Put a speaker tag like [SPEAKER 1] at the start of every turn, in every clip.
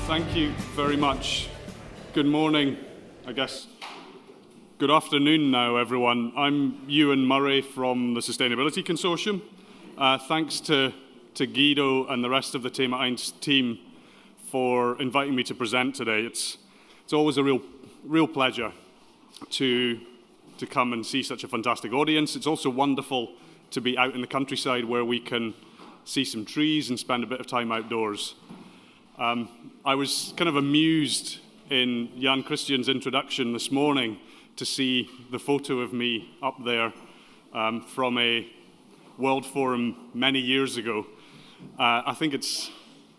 [SPEAKER 1] Thank you very much. Good morning, I guess. Good afternoon now, everyone. I'm Euan Murray from the Sustainability Consortium. Thanks to Guido and the rest of the Thema team for inviting me to present today. It's always a real pleasure to come and see such a fantastic audience. It's also wonderful to be out in the countryside where we can see some trees and spend a bit of time outdoors. I was kind of amused in Jan Christian's introduction this morning to see the photo of me up there from a World Forum many years ago. I think it's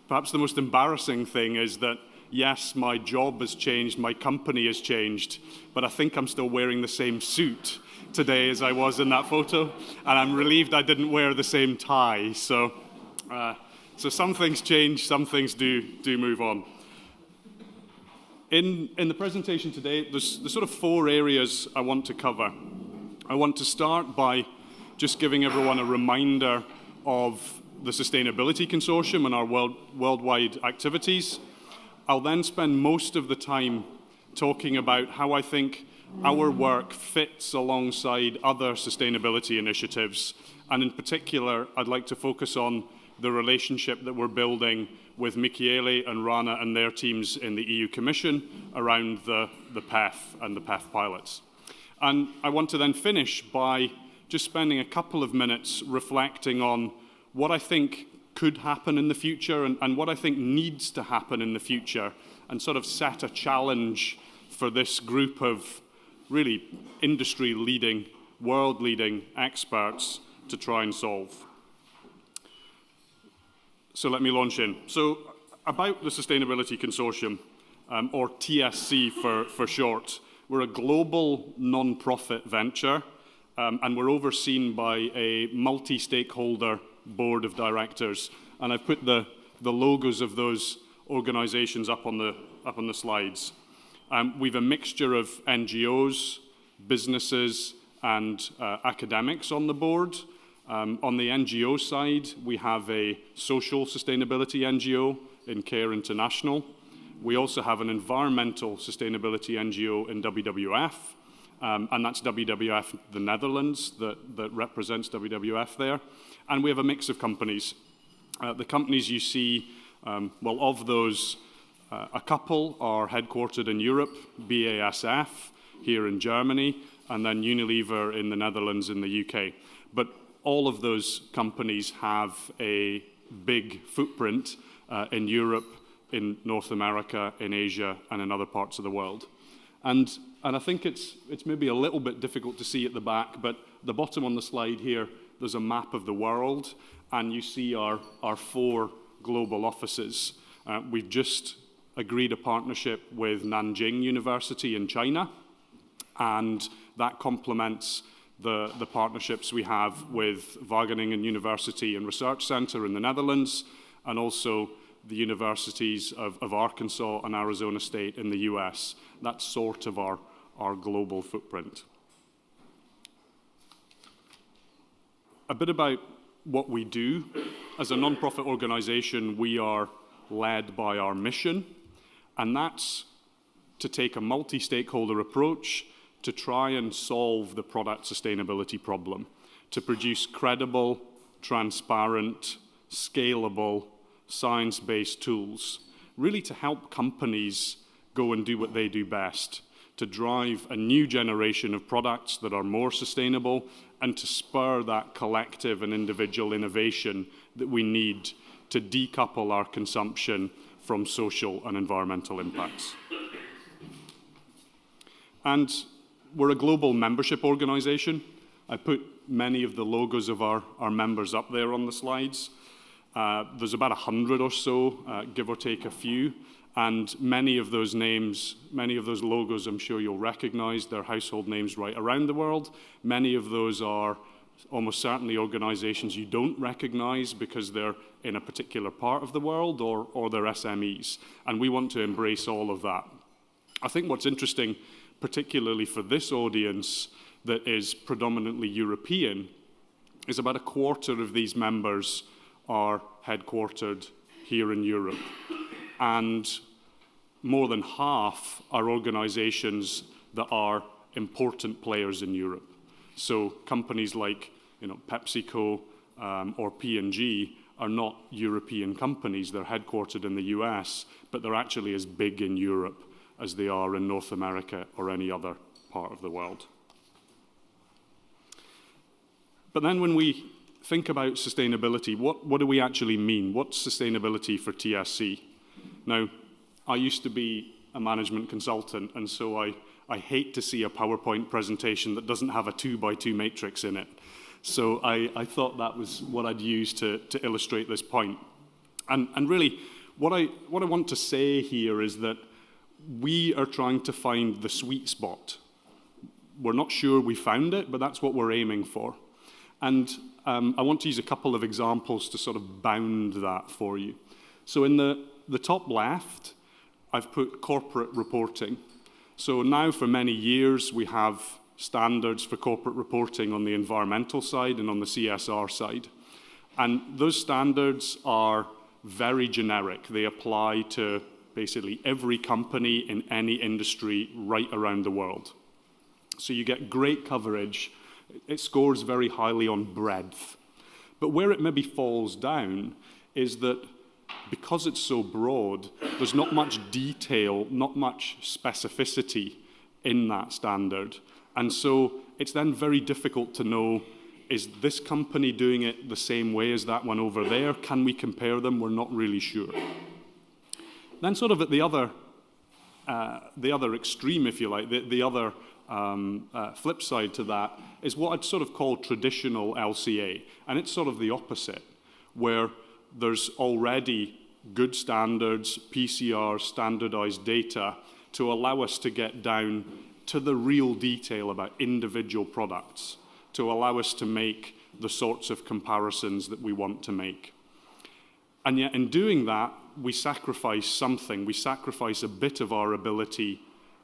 [SPEAKER 1] perhaps the most embarrassing thing is that, yes, my job has changed, my company has changed, but I think I'm still wearing the same suit today as I was in that photo, and I'm relieved I didn't wear the same tie. So some things change, some things do move on. In the presentation today, there's sort of four areas I want to cover. I want to start by just giving everyone a reminder of the Sustainability Consortium and our worldwide activities. I'll then spend most of the time talking about how I think our work fits alongside other sustainability initiatives. And in particular, I'd like to focus on the relationship that we're building with Michele and Rana and their teams in the EU Commission around the PEF and the PEF pilots. And I want to then finish by just spending a couple of minutes reflecting on what I think could happen in the future and what I think needs to happen in the future, and sort of set a challenge for this group of really industry-leading, world-leading experts to try and solve. So let me launch in. So about the Sustainability Consortium, or TSC for short, we're a global non-profit venture, and we're overseen by a multi-stakeholder board of directors. And I've put the logos of those organizations up on the slides. We've a mixture of NGOs, businesses, and academics on the board. On the NGO side, we have a social sustainability NGO in Care International. We also have an environmental sustainability NGO in WWF, and that's WWF the Netherlands that represents WWF there. And we have a mix of companies. The companies you see, well, of those, a couple are headquartered in Europe, BASF here in Germany, and then Unilever in the Netherlands and the UK. But all of those companies have a big footprint in Europe, in North America, in Asia, and in other parts of the world. And I think it's maybe a little bit difficult to see at the back, but the bottom on the slide here, there's a map of the world, and you see our four global offices. We've just agreed a partnership with Nanjing University in China, and that complements the partnerships we have with Wageningen University and Research Center in the Netherlands, and also the universities of Arkansas and Arizona State in the US. That's sort of our global footprint. A bit about what we do. As a non-profit organization, we are led by our mission, and that's to take a multi-stakeholder approach to try and solve the product sustainability problem, to produce credible, transparent, scalable, science-based tools, really to help companies go and do what they do best, to drive a new generation of products that are more sustainable and to spur that collective and individual innovation that we need to decouple our consumption from social and environmental impacts. And we're a global membership organization. I put many of the logos of our members up there on the slides. There's about 100 or so, give or take a few, and many of those names, many of those logos I'm sure you'll recognize. They're household names right around the world. Many of those are almost certainly organizations you don't recognize because they're in a particular part of the world or they're SMEs, and we want to embrace all of that. I think what's interesting, particularly for this audience that is predominantly European, is about a quarter of these members are headquartered here in Europe. And more than half are organizations that are important players in Europe. So companies like PepsiCo or P&G are not European companies. They're headquartered in the US, but they're actually as big in Europe as they are in North America or any other part of the world. But then when we think about sustainability, what do we actually mean? What's sustainability for TSC? Now, I used to be a management consultant, and so I hate to see a PowerPoint presentation that doesn't have a 2x2 matrix in it. So I thought that was what I'd use to illustrate this point. And really, what I want to say here is that we are trying to find the sweet spot. We're not sure we found it, but that's what we're aiming for. And I want to use a couple of examples to sort of bound that for you. So in the top left, I've put corporate reporting. So now for many years, we have standards for corporate reporting on the environmental side and on the CSR side. And those standards are very generic. They apply to basically every company in any industry right around the world. So you get great coverage. It scores very highly on breadth. But where it maybe falls down is that because it's so broad, there's not much detail, not much specificity in that standard. And so it's then very difficult to know, is this company doing it the same way as that one over there? Can we compare them? We're not really sure. Then sort of at the other extreme, if you like, the other flip side to that is what I'd sort of call traditional LCA. And it's sort of the opposite, where there's already good standards, PCR, standardized data to allow us to get down to the real detail about individual products, to allow us to make the sorts of comparisons that we want to make. And yet in doing that, we sacrifice something. We sacrifice a bit of our ability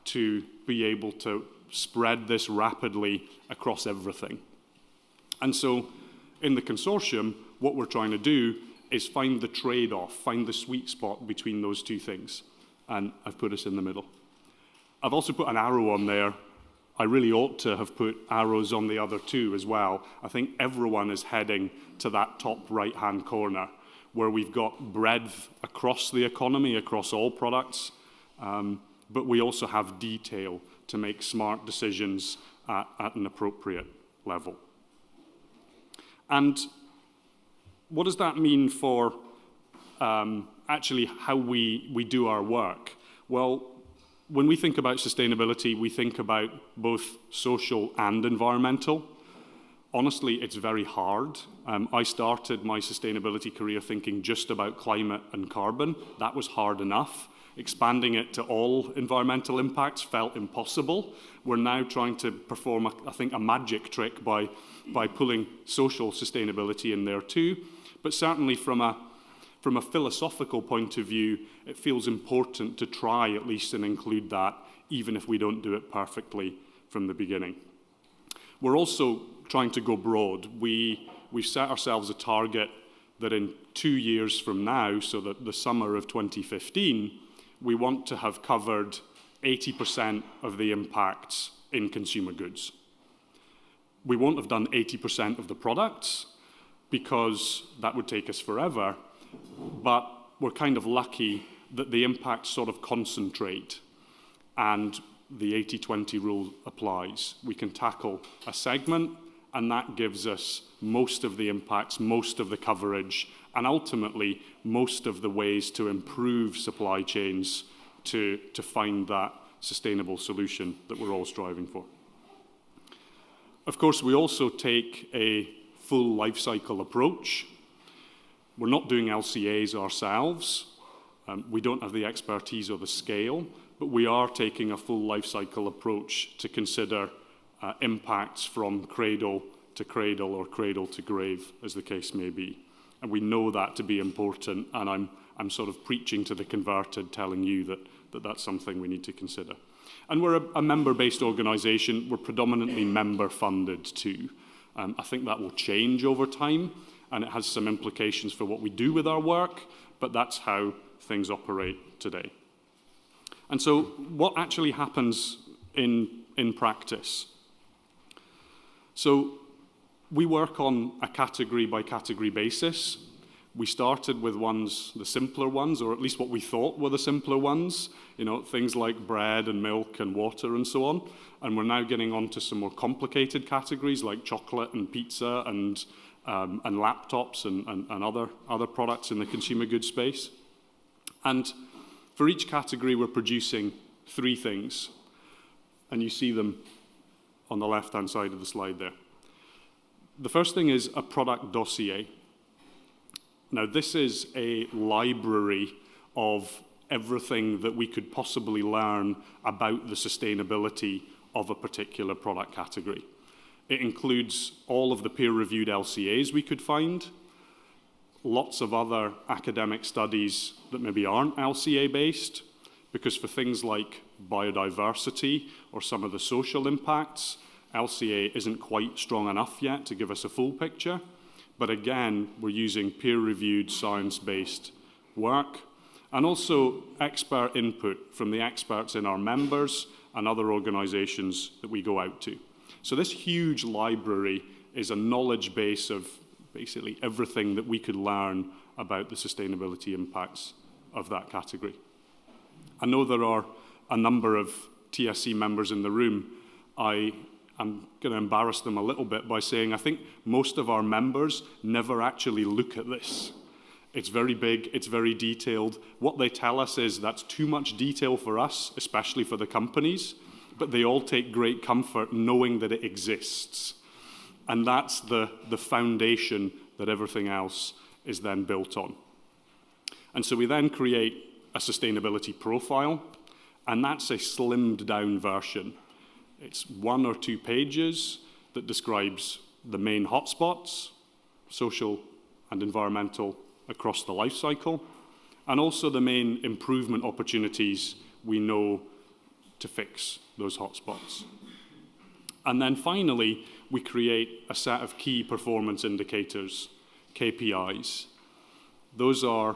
[SPEAKER 1] to be able to spread this rapidly across everything. And so in the consortium, what we're trying to do is find the trade-off, find the sweet spot between those two things. And I've put us in the middle. I've also put an arrow on there. I really ought to have put arrows on the other two as well. I think everyone is heading to that top right-hand corner where we've got breadth across the economy, across all products, but we also have detail to make smart decisions at an appropriate level. And what does that mean for actually how we do our work? Well, when we think about sustainability, we think about both social and environmental. Honestly, it's very hard. I started my sustainability career thinking just about climate and carbon. That was hard enough. Expanding it to all environmental impacts felt impossible. We're now trying to perform, I think, a magic trick by pulling social sustainability in there too. But certainly from a philosophical point of view, it feels important to try at least and include that, even if we don't do it perfectly from the beginning. We're also trying to go broad. We've set ourselves a target that in 2 years from now, so that the summer of 2015, we want to have covered 80% of the impacts in consumer goods. We won't have done 80% of the products because that would take us forever, but we're kind of lucky that the impacts sort of concentrate and the 80-20 rule applies. We can tackle a segment and that gives us most of the impacts, most of the coverage, and ultimately most of the ways to improve supply chains to find that sustainable solution that we're all striving for. Of course, we also take a full life cycle approach. We're not doing LCAs ourselves. We don't have the expertise or the scale, but we are taking a full life cycle approach to consider impacts from cradle to cradle or cradle to grave, as the case may be. And we know that to be important, and I'm sort of preaching to the converted, telling you that that's something we need to consider. And we're a member-based organisation. We're predominantly member-funded too. I think that will change over time, and it has some implications for what we do with our work, but that's how things operate today. And so what actually happens in practice? So we work on a category by category basis. We started with the simpler ones, or at least what we thought were the simpler ones, things like bread and milk and water and so on. And we're now getting on to some more complicated categories like chocolate and pizza and laptops and other products in the consumer goods space. And for each category, we're producing 3 things. And you see them on the left-hand side of the slide there. The first thing is a product dossier. Now, this is a library of everything that we could possibly learn about the sustainability of a particular product category. It includes all of the peer-reviewed LCAs we could find, lots of other academic studies that maybe aren't LCA-based, because for things like biodiversity or some of the social impacts, LCA isn't quite strong enough yet to give us a full picture. But again, we're using peer-reviewed, science-based work, and also expert input from the experts in our members and other organizations that we go out to. So this huge library is a knowledge base of basically everything that we could learn about the sustainability impacts of that category. I know there are a number of TSC members in the room. I'm going to embarrass them a little bit by saying I think most of our members never actually look at this. It's very big, it's very detailed. What they tell us is that's too much detail for us, especially for the companies, but they all take great comfort knowing that it exists. And that's the foundation that everything else is then built on. And so we then create a sustainability profile, and that's a slimmed down version. It's 1 or 2 pages that describes the main hotspots, social and environmental, across the life cycle, and also the main improvement opportunities we know to fix those hotspots. And then finally, we create a set of key performance indicators, KPIs. Those are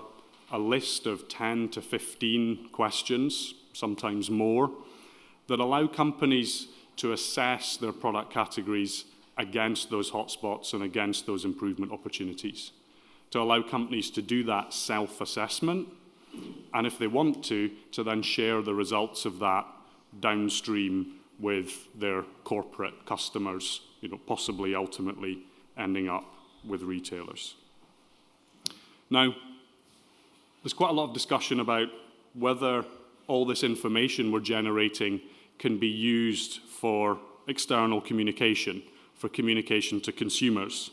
[SPEAKER 1] a list of 10 to 15 questions, sometimes more, that allow companies to assess their product categories against those hotspots and against those improvement opportunities, to allow companies to do that self-assessment, and if they want to then share the results of that downstream with their corporate customers, possibly ultimately ending up with retailers. Now, there's quite a lot of discussion about whether all this information we're generating can be used for external communication, for communication to consumers.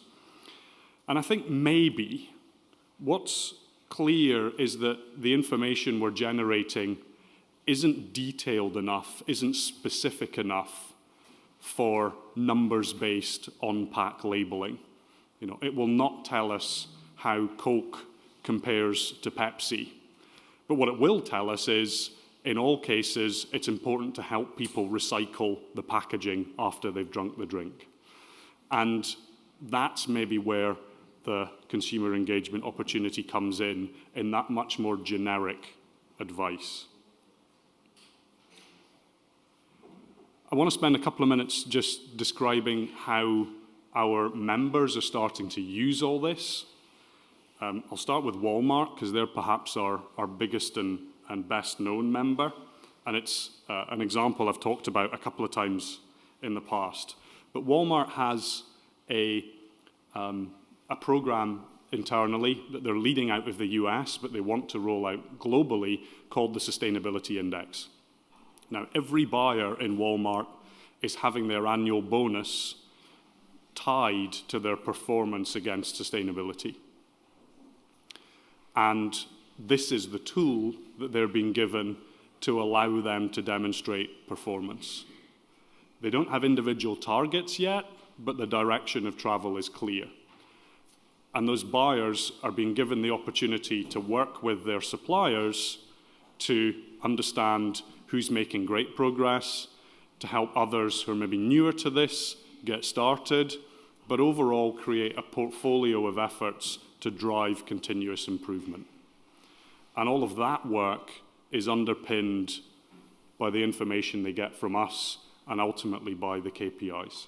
[SPEAKER 1] And I think maybe what's clear is that the information we're generating isn't detailed enough, isn't specific enough for numbers-based on-pack labeling. It will not tell us how Coke compares to Pepsi. But what it will tell us is, in all cases, it's important to help people recycle the packaging after they've drunk the drink. And that's maybe where the consumer engagement opportunity comes in that much more generic advice. I want to spend a couple of minutes just describing how our members are starting to use all this. I'll start with Walmart, because they're perhaps our biggest and best known member. And it's an example I've talked about a couple of times in the past. But Walmart has a program internally that they're leading out of the US, but they want to roll out globally, called the Sustainability Index. Now, every buyer in Walmart is having their annual bonus tied to their performance against sustainability. And this is the tool that they're being given to allow them to demonstrate performance. They don't have individual targets yet, but the direction of travel is clear. And those buyers are being given the opportunity to work with their suppliers to understand who's making great progress, to help others who are maybe newer to this get started, but overall create a portfolio of efforts to drive continuous improvement. And all of that work is underpinned by the information they get from us, and ultimately by the KPIs.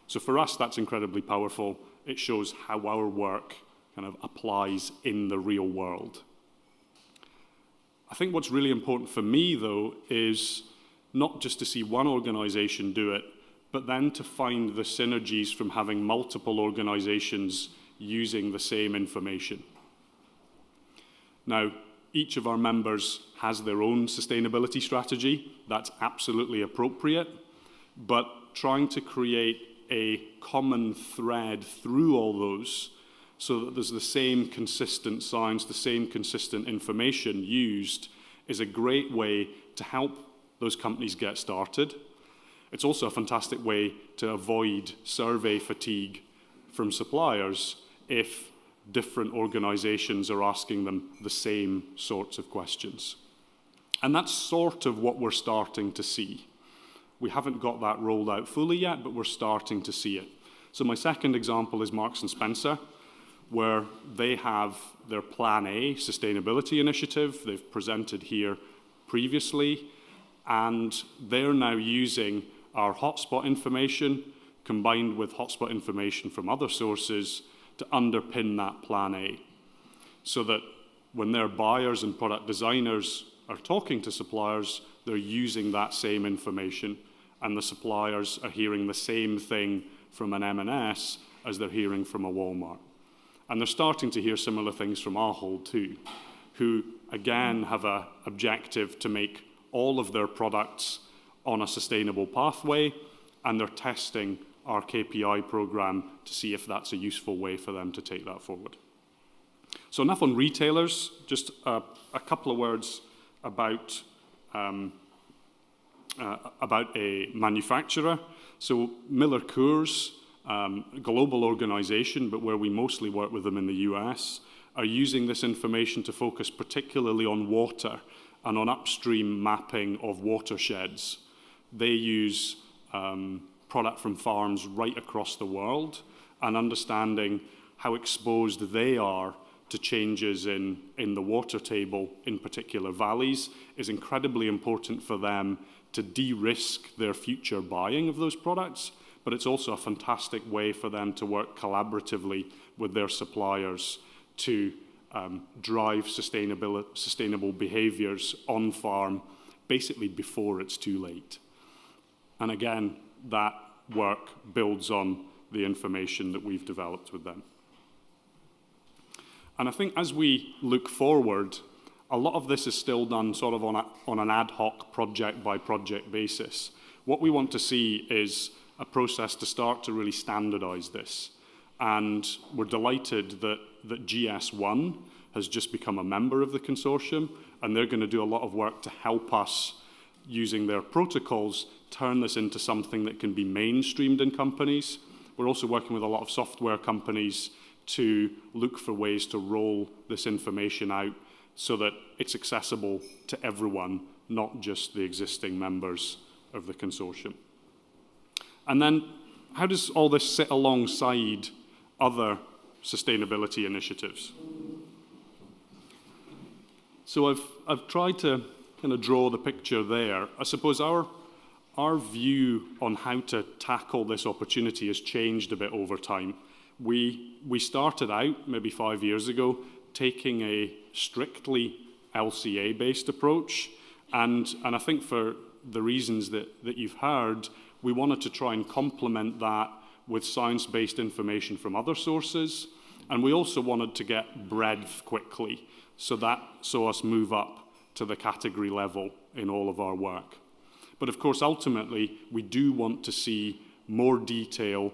[SPEAKER 1] So for us, that's incredibly powerful. It shows how our work kind of applies in the real world. I think what's really important for me, though, is not just to see one organization do it, but then to find the synergies from having multiple organizations using the same information. Now, each of our members has their own sustainability strategy. That's absolutely appropriate, but trying to create a common thread through all those so that there's the same consistent science, the same consistent information used is a great way to help those companies get started. It's also a fantastic way to avoid survey fatigue from suppliers if different organizations are asking them the same sorts of questions. And that's sort of what we're starting to see. We haven't got that rolled out fully yet, but we're starting to see it. So my second example is Marks & Spencer, where they have their Plan A sustainability initiative. They've presented here previously, and they're now using our hotspot information combined with hotspot information from other sources to underpin that Plan A, so that when their buyers and product designers are talking to suppliers, they're using that same information, and the suppliers are hearing the same thing from an M&S as they're hearing from a Walmart. And they're starting to hear similar things from Ahold too, who again have an objective to make all of their products on a sustainable pathway, and they're testing our KPI program to see if that's a useful way for them to take that forward. So enough on retailers, just a couple of words about a manufacturer. So Miller Coors, a global organization, but where we mostly work with them in the US, are using this information to focus particularly on water and on upstream mapping of watersheds. They use product from farms right across the world, and understanding how exposed they are to changes in the water table, in particular valleys, is incredibly important for them to de-risk their future buying of those products, but it's also a fantastic way for them to work collaboratively with their suppliers to drive sustainable behaviors on farm, basically before it's too late. And again, that work builds on the information that we've developed with them. And I think as we look forward, a lot of this is still done sort of on an ad hoc project-by-project basis. What we want to see is a process to start to really standardize this. And we're delighted that GS1 has just become a member of the consortium, and they're going to do a lot of work to help us, using their protocols, turn this into something that can be mainstreamed in companies. We're also working with a lot of software companies to look for ways to roll this information out so that it's accessible to everyone, not just the existing members of the consortium. And then, how does all this sit alongside other sustainability initiatives? So I've tried to kind of draw the picture there. I suppose our view on how to tackle this opportunity has changed a bit over time. We started out, maybe 5 years ago, taking a strictly LCA-based approach, and I think for the reasons that you've heard, we wanted to try and complement that with science-based information from other sources, and we also wanted to get breadth quickly, so that saw us move up to the category level in all of our work. But of course, ultimately, we do want to see more detail,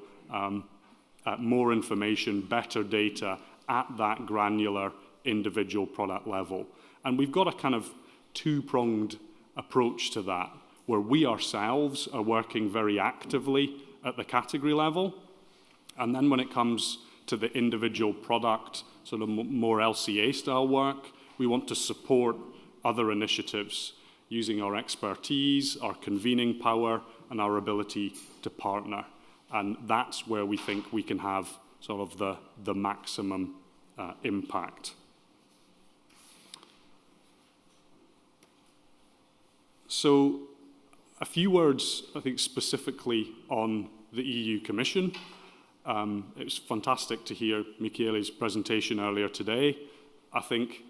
[SPEAKER 1] more information, better data at that granular individual product level. And we've got a kind of two-pronged approach to that, where we ourselves are working very actively at the category level. And then when it comes to the individual product, sort of more LCA-style work, we want to support other initiatives using our expertise, our convening power, and our ability to partner. And that's where we think we can have sort of the maximum impact. So a few words, I think, specifically on the EU Commission. It was fantastic to hear Michele's presentation earlier today. I think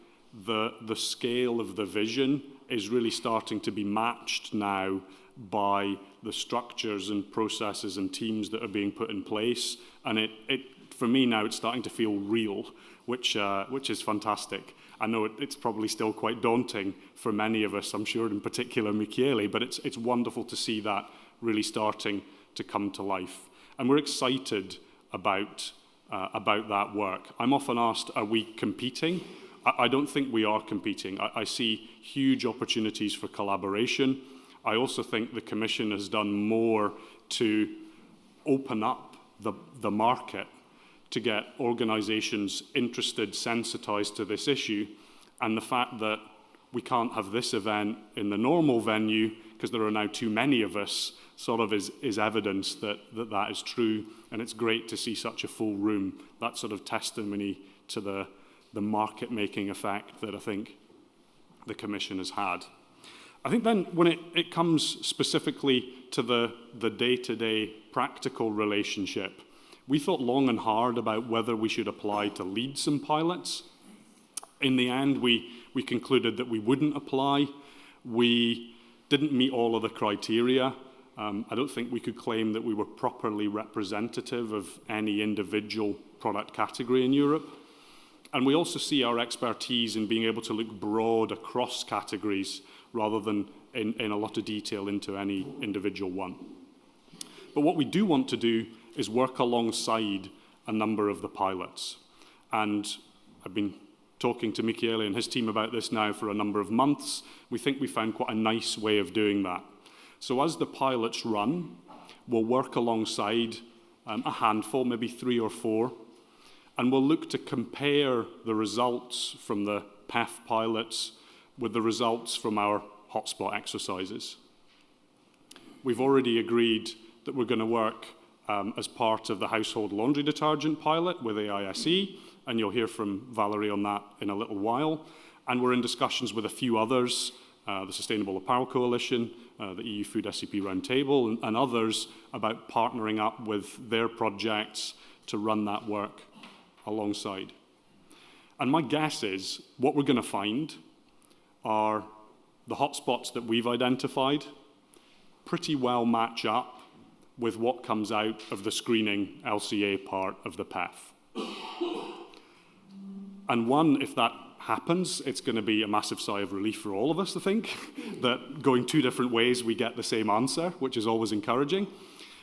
[SPEAKER 1] the scale of the vision is really starting to be matched now by the structures and processes and teams that are being put in place. And for me now, it's starting to feel real, which is fantastic. I know it's probably still quite daunting for many of us, I'm sure in particular Michele, but it's wonderful to see that really starting to come to life. And we're excited about that work. I'm often asked, are we competing? I don't think we are competing. I see huge opportunities for collaboration. I also think the Commission has done more to open up the market to get organisations interested, sensitised to this issue, and the fact that we can't have this event in the normal venue because there are now too many of us sort of is evidence that is true, and it's great to see such a full room. That's sort of testimony to the market-making effect that I think the Commission has had. I think then when it comes specifically to the day-to-day practical relationship, we thought long and hard about whether we should apply to lead some pilots. In the end, we concluded that we wouldn't apply. We didn't meet all of the criteria. I don't think we could claim that we were properly representative of any individual product category in Europe. And we also see our expertise in being able to look broad across categories rather than in a lot of detail into any individual one. But what we do want to do is work alongside a number of the pilots. And I've been talking to Michele and his team about this now for a number of months. We think we found quite a nice way of doing that. So as the pilots run, we'll work alongside a handful, maybe 3 or 4, and we'll look to compare the results from the PEF pilots with the results from our hotspot exercises. We've already agreed that we're going to work as part of the household laundry detergent pilot with AISE, and you'll hear from Valerie on that in a little while. And we're in discussions with a few others, the Sustainable Apparel Coalition, the EU Food SCP Roundtable, and others about partnering up with their projects to run that work alongside. And my guess is what we're going to find are the hotspots that we've identified pretty well match up with what comes out of the screening LCA part of the PEF. And one, if that happens, it's going to be a massive sigh of relief for all of us, I think, that going 2 different ways we get the same answer, which is always encouraging.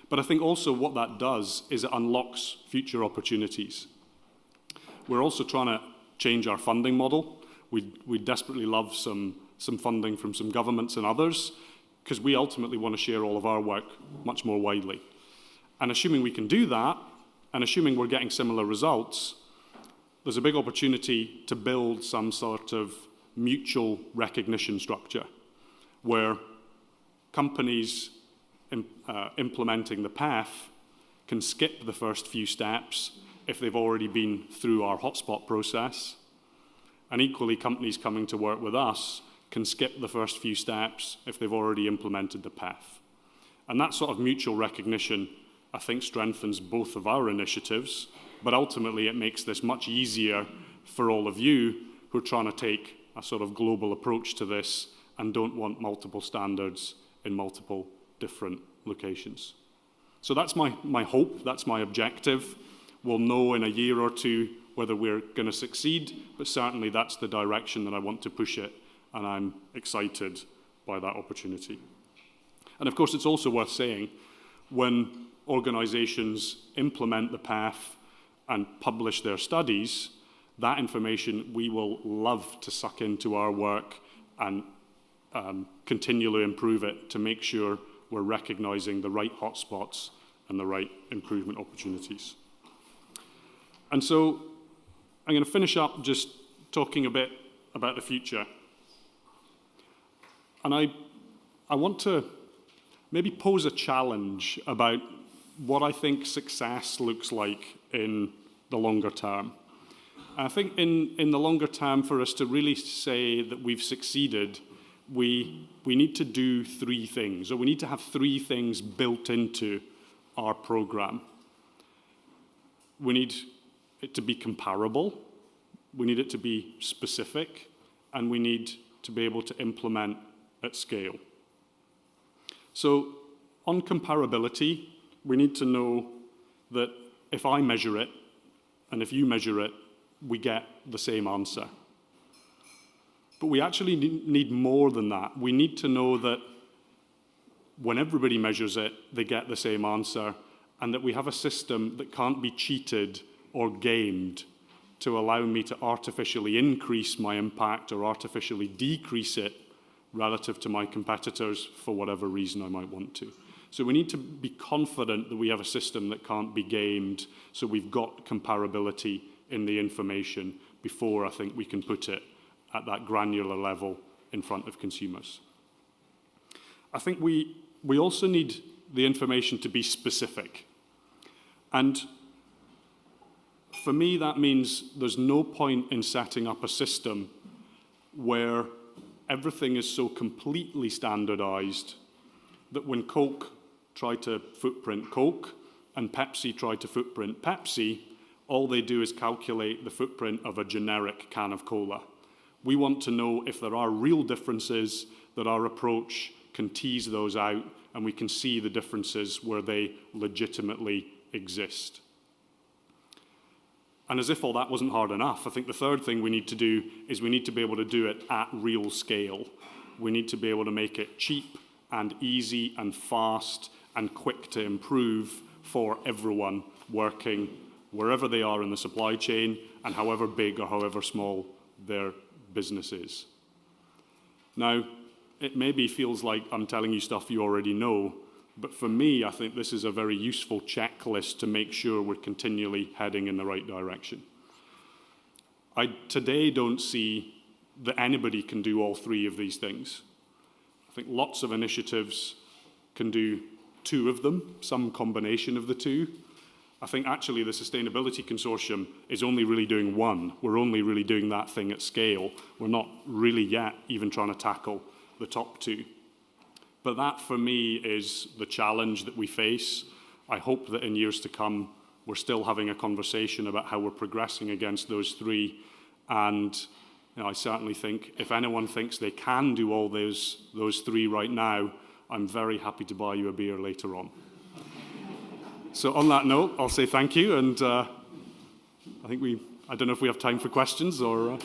[SPEAKER 1] But I think also what that does is it unlocks future opportunities. We're also trying to change our funding model. We desperately love some funding from some governments and others, because we ultimately want to share all of our work much more widely. And assuming we can do that, and assuming we're getting similar results, there's a big opportunity to build some sort of mutual recognition structure where companies implementing the PEF can skip the first few steps if they've already been through our hotspot process. And equally, companies coming to work with us can skip the first few steps if they've already implemented the PEF. And that sort of mutual recognition, I think, strengthens both of our initiatives, but ultimately it makes this much easier for all of you who are trying to take a sort of global approach to this and don't want multiple standards in multiple different locations. So that's my hope, that's my objective. We'll know in a year or 2 whether we're going to succeed, but certainly that's the direction that I want to push it, and I'm excited by that opportunity. And of course, it's also worth saying, when organisations implement the PEF and publish their studies, that information we will love to suck into our work and continually improve it to make sure we're recognising the right hotspots and the right improvement opportunities. And so I'm going to finish up just talking a bit about the future. And I want to maybe pose a challenge about what I think success looks like in the longer term. I think in the longer term, for us to really say that we've succeeded, we need to do three things, or we need to have three things built into our program. We need it to be comparable, we need it to be specific, and we need to be able to implement at scale. So on comparability, we need to know that if I measure it, and if you measure it, we get the same answer. But we actually need more than that. We need to know that when everybody measures it, they get the same answer, and that we have a system that can't be cheated or gamed to allow me to artificially increase my impact or artificially decrease it relative to my competitors for whatever reason I might want to. So we need to be confident that we have a system that can't be gamed, so we've got comparability in the information before I think we can put it at that granular level in front of consumers. I think we also need the information to be specific. And for me, that means there's no point in setting up a system where everything is so completely standardized that when Coke tried to footprint Coke and Pepsi tried to footprint Pepsi, all they do is calculate the footprint of a generic can of cola. We want to know if there are real differences, that our approach can tease those out and we can see the differences where they legitimately exist. And as if all that wasn't hard enough, I think the third thing we need to do is we need to be able to do it at real scale. We need to be able to make it cheap and easy and fast and quick to improve for everyone working wherever they are in the supply chain and however big or however small their business is. Now, it maybe feels like I'm telling you stuff you already know, but for me, I think this is a very useful checklist to make sure we're continually heading in the right direction. I today don't see that anybody can do all three of these things. I think lots of initiatives can do two of them, some combination of the two. I think actually the Sustainability Consortium is only really doing one. We're only really doing that thing at scale. We're not really yet even trying to tackle the top two. But that, for me, is the challenge that we face. I hope that in years to come, we're still having a conversation about how we're progressing against those three. And I certainly think if anyone thinks they can do all those three right now, I'm very happy to buy you a beer later on. So on that note, I'll say thank you. And I don't know if we have time for questions or...